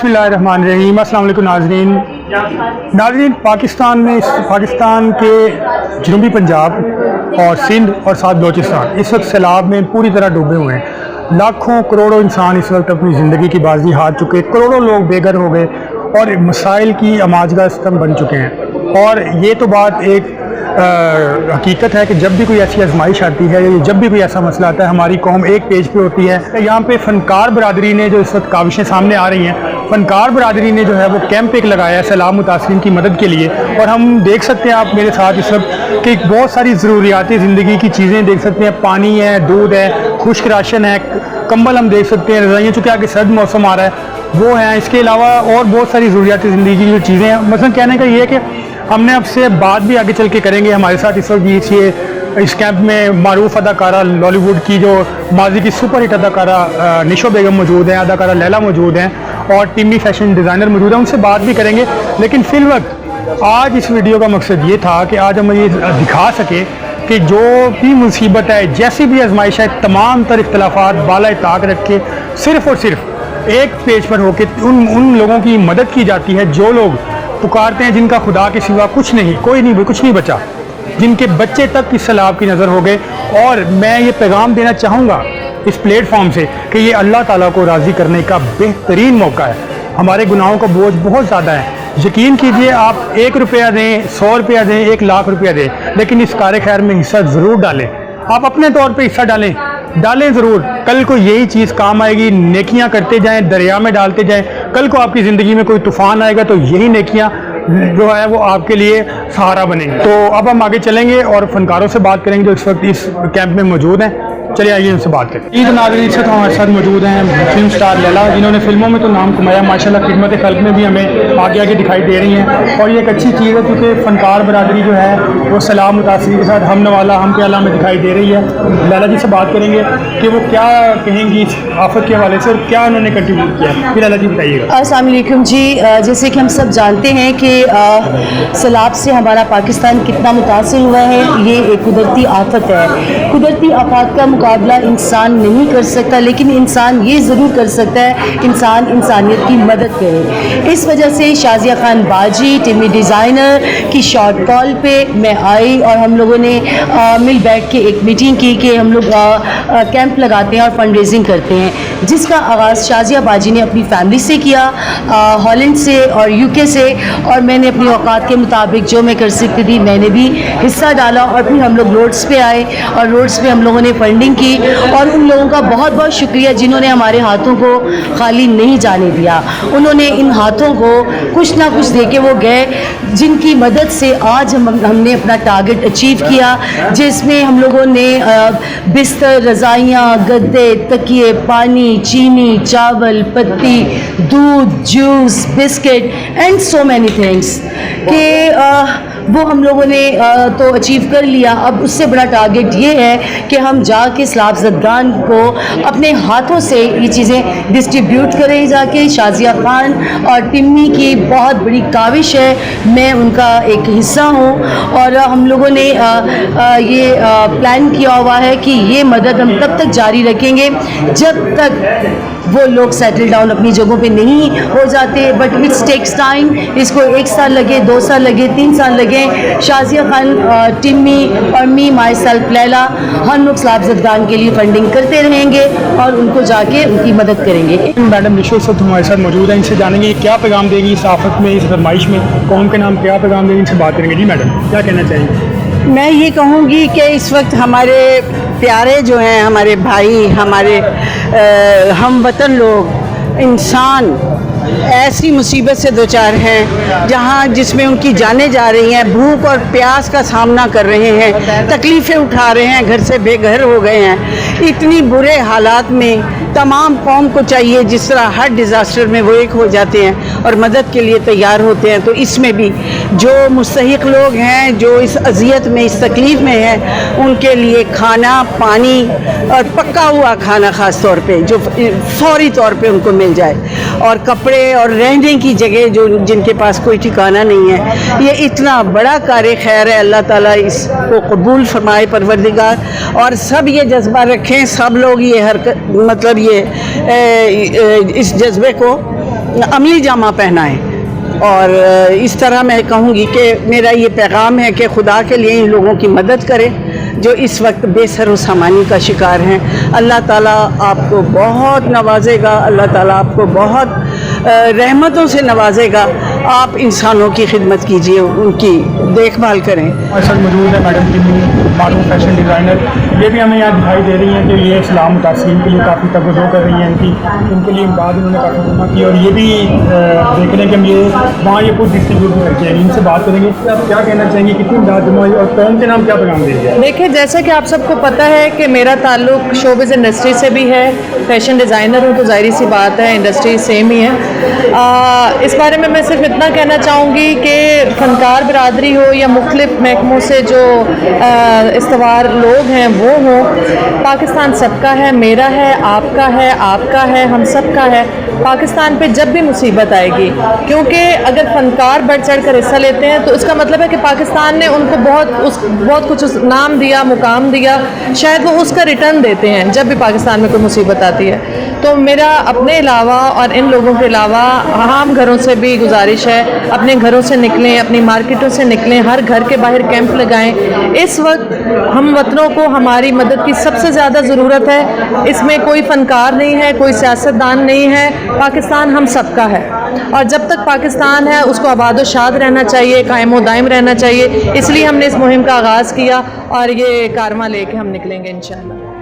बिस्मिल्लाहिर्रहमानिर्रहीम। अस्सलाम वालेकुम नाज़रीन, पाकिस्तान के जनूबी पंजाब और सिंध और साथ बलोचिस्तान इस वक्त सैलाब में पूरी तरह डूबे हुए हैं। लाखों करोड़ों इंसान इस वक्त अपनी ज़िंदगी की बाजी हार चुके, करोड़ों लोग बेघर हो गए और मसाइल की अमाजगा स्तंभ बन चुके हैं। और ये तो बात एक हकीकत है कि जब भी कोई ऐसी आजमाइश आती है, जब भी कोई ऐसा मसला आता है, हमारी कौम एक पेज पे होती है। यहाँ पे फ़नकार बरादरी ने जो इस वक्त काविशें सामने आ रही हैं, फ़नकार बरादरी ने जो है वो कैंप एक लगाया है सैलाब मुतासरीन की मदद के लिए। और हम देख सकते हैं, आप मेरे साथ इस वक्त कि बहुत सारी ज़रूरियाती ज़िंदगी की चीज़ें देख सकते हैं। पानी है, दूध है, खुश्क राशन है, कंबल हम देख सकते हैं, रज़ाइयाँ, चूँकि आगे सर्द मौसम आ रहा है वो हैं। इसके अलावा और बहुत सारी ज़रूरियाती ज़िंदगी की जो चीज़ें हैं, मतलब कहने का ये है कि हमने आपसे बात भी आगे चल के करेंगे। हमारे साथ इस वक्त ये इस कैंप में मारूफ अदाकारा लॉलीवुड की जो माजी की सुपर हिट अदाकारा निशो बेगम मौजूद हैं, अदाकारा लैला मौजूद हैं और टिम्मी फैशन डिज़ाइनर मौजूद हैं। उनसे बात भी करेंगे। लेकिन फिल वक्त आज इस वीडियो का मकसद ये था कि आज हम ये दिखा सके कि जो भी मुसीबत है, जैसी भी आजमाइश है, तमाम तर इख्तलाफात बाला ताक रख के सिर्फ़ और सिर्फ एक पेज पर होकर उन लोगों की मदद की जाती है जो लोग पुकारते हैं जिनका खुदा के सिवा कुछ नहीं, कोई नहीं, कुछ नहीं बचा, जिनके बच्चे तक इस सैलाब की नज़र हो गए। और मैं ये पैगाम देना चाहूँगा इस प्लेटफॉर्म से कि ये अल्लाह ताला को राज़ी करने का बेहतरीन मौका है। हमारे गुनाहों का बोझ बहुत ज़्यादा है। यकीन कीजिए, आप 1 रुपया दें, 100 रुपया दें, 1 लाख रुपया दें, लेकिन इस कार खैर में हिस्सा ज़रूर डालें। आप अपने तौर पर हिस्सा डालें ज़रूर। कल को यही चीज़ काम आएगी। नेकियां करते जाएं, दरिया में डालते जाएं। कल को आपकी ज़िंदगी में कोई तूफ़ान आएगा तो यही नेकियां जो है वो आपके लिए सहारा बनेंगे। तो अब हम आगे चलेंगे और फ़नकारों से बात करेंगे जो इस वक्त इस कैंप में मौजूद हैं। चलिए आइए उनसे बात करें। ईद नाज़रीन, इस वक्त हमारे साथ मौजूद हैं फिल्म स्टार लैला, जिन्होंने फिल्मों में तो नाम कमाया माशाल्लाह, खिदमत खल्क में भी हमें आगे आगे दिखाई दे रही हैं। और ये एक अच्छी चीज़ है क्योंकि फ़नकार बरादरी जो है वो सैलाब मुतासरीन के साथ हम नवाला हम प्याला में दिखाई दे रही है। लैला जी से बात करेंगे कि वो क्या कहेंगी इस आफत के हवाले से और क्या उन्होंने कंट्रीब्यूट किया है। फिर लैला जी बताइएगा। अस्सलाम वालेकुम जी। जैसे कि हम सब जानते हैं कि सैलाब से हमारा पाकिस्तान कितना मुतासिर हुआ है। ये एक कुदरती आफत है। कुदरती आफत का मुकाबला इंसान नहीं कर सकता, लेकिन इंसान ये ज़रूर कर सकता है, इंसान इंसानियत की मदद करे। इस वजह से शाजिया खान बाजी टिम्मी डिज़ाइनर की शॉर्ट कॉल पे मैं आई और हम लोगों ने मिल बैठ के एक मीटिंग की कि हम लोग कैंप लगाते हैं और फंड रेजिंग करते हैं, जिसका आगाज़ शाजिया बाजी ने अपनी फैमिली से किया, हॉलैंड से और यूके से। और मैंने अपनी औकात के मुताबिक जो मैं कर सकती थी मैंने भी हिस्सा डाला। और फिर हम लोग रोड्स पे आए और रोड्स पे हम लोगों ने फंडिंग की। और उन लोगों का बहुत बहुत शुक्रिया जिन्होंने हमारे हाथों को खाली नहीं जाने दिया। उन्होंने इन हाथों को कुछ ना कुछ दे के वो गए, जिनकी मदद से आज हमने अपना टारगेट अचीव किया, जिसमें हम लोगों ने बिस्तर, रज़ाइयाँ, गद्दे, तकिए, पानी, चीनी, चावल, पत्ती, दूध, juice, biscuit and so many things कि वो हम लोगों ने तो अचीव कर लिया। अब उससे बड़ा टारगेट ये है कि हम जाके सैलाब ज़दगान को अपने हाथों से ये चीज़ें डिस्ट्रीब्यूट करें जाके। शाजिया खान और टिम्मी की बहुत बड़ी काविश है, मैं उनका एक हिस्सा हूँ। और हम लोगों ने ये प्लान किया हुआ है कि ये मदद हम तब तक जारी रखेंगे जब तक वो लोग सेटल डाउन अपनी जगहों पे नहीं हो जाते। But it's takes time. इसको 1 साल लगे, 2 साल लगे, 3 साल लगे। शाजिया खान, टिम्मी और मी माई सेल्फ लैला, हम लोग सैलाब ज़दगान के लिए फंडिंग करते रहेंगे और उनको जाके उनकी मदद करेंगे। मैडम निशो इस वक्त हमारे साथ मौजूद हैं, इनसे जानेंगे क्या पैगाम देगी इस आफत में, इस फरमाइश में, कौम के नाम क्या पैगाम देगी, इनसे बात करेंगे। जी मैडम, क्या कहना चाहेंगे? मैं ये कहूँगी कि इस वक्त हमारे प्यारे जो हैं, हमारे भाई, हमारे हम वतन लोग, इंसान ऐसी मुसीबत से दो चार हैं जहाँ जिसमें उनकी जानें जा रही हैं, भूख और प्यास का सामना कर रहे हैं, तकलीफ़ें उठा रहे हैं, घर से बेघर हो गए हैं। इतनी बुरे हालात में तमाम कौम को चाहिए, जिस तरह हर डिज़ास्टर में वो एक हो जाते हैं और मदद के लिए तैयार होते हैं, तो इसमें भी जो मुस्तहिक लोग हैं, जो इस अज़ियत में, इस तकलीफ़ में हैं, उनके लिए खाना, पानी और पका हुआ खाना ख़ास तौर पे जो फौरी तौर पे उनको मिल जाए, और कपड़े और रहने की जगह जो जिनके पास कोई ठिकाना नहीं है। ये इतना बड़ा कार्य खैर है। अल्लाह ताला इसको कबूल फरमाए परवरदिगार, और सब ये जज्बा रखें, सब लोग ये हरकत मतलब ये इस जज्बे को अमली जामा पहनाएं। और इस तरह मैं कहूँगी कि मेरा ये पैगाम है कि खुदा के लिए इन लोगों की मदद करें जो इस वक्त बेसर सामानी का शिकार हैं। अल्लाह ताला आपको बहुत नवाजेगा, अल्लाह ताला आपको बहुत रहमतों से नवाजेगा। आप इंसानों की खिदमत कीजिए, उनकी देखभाल करें। हमारे साथ मौजूद है मैडम टिन्नू, मारूफ फैशन डिज़ाइनर। ये भी हमें यहाँ दिखाई दे रही हैं कि ये इस्लाम मुतासिरीन के लिए काफ़ी तवज्जो कर रही हैं, इनके लिए इमदाद इन्होंने काफ़ी जमा की, और ये भी देख रहे हैं कि हम ये वहाँ ये खुद डिस्ट्रीब्यूट भी करके हैं। इनसे बात करेंगे कि आप क्या कहना चाहेंगे, कितनी इमदाद जमा हुई और कौन के नाम क्या पैगाम दे दिया? देखिए, जैसा कि आप सबको पता है कि मेरा ताल्लुक़ शोबिज़ इंडस्ट्री से भी है, फैशन डिज़ाइनर हूँ, तो ज़ाहिर सी बात है इंडस्ट्री सेम ही है। इस बारे में मैं सिर्फ इतना कहना चाहूँगी कि फ़नकार बिरादरी हो या मुख्तलिफ महकमों से जो इस्तवार लोग हैं वो हों, पाकिस्तान सबका है, मेरा है, आपका है, हम सबका है। पाकिस्तान पे जब भी मुसीबत आएगी, क्योंकि अगर फ़नकार बढ़ चढ़ कर हिस्सा लेते हैं तो इसका मतलब है कि पाकिस्तान ने उनको बहुत कुछ नाम दिया, मुकाम दिया, शायद वो उसका रिटर्न देते हैं जब भी पाकिस्तान में कोई मुसीबत आती है। तो मेरा अपने अलावा और इन लोगों के अलावा आम घरों से भी गुजारिश है, अपने घरों से निकलें, अपनी मार्केटों से निकलें, हर घर के बाहर कैंप लगाएं। इस वक्त हम वतनों को हमारी मदद की सबसे ज़्यादा ज़रूरत है। इसमें कोई फ़नकार नहीं है, कोई सियासतदान नहीं है, पाकिस्तान हम सबका है, और जब तक पाकिस्तान है उसको आबाद व शाद रहना चाहिए, कायम व दायम रहना चाहिए। इसलिए हमने इस मुहिम का आगाज़ किया और ये कारवां लेके हम निकलेंगे इंशाअल्लाह।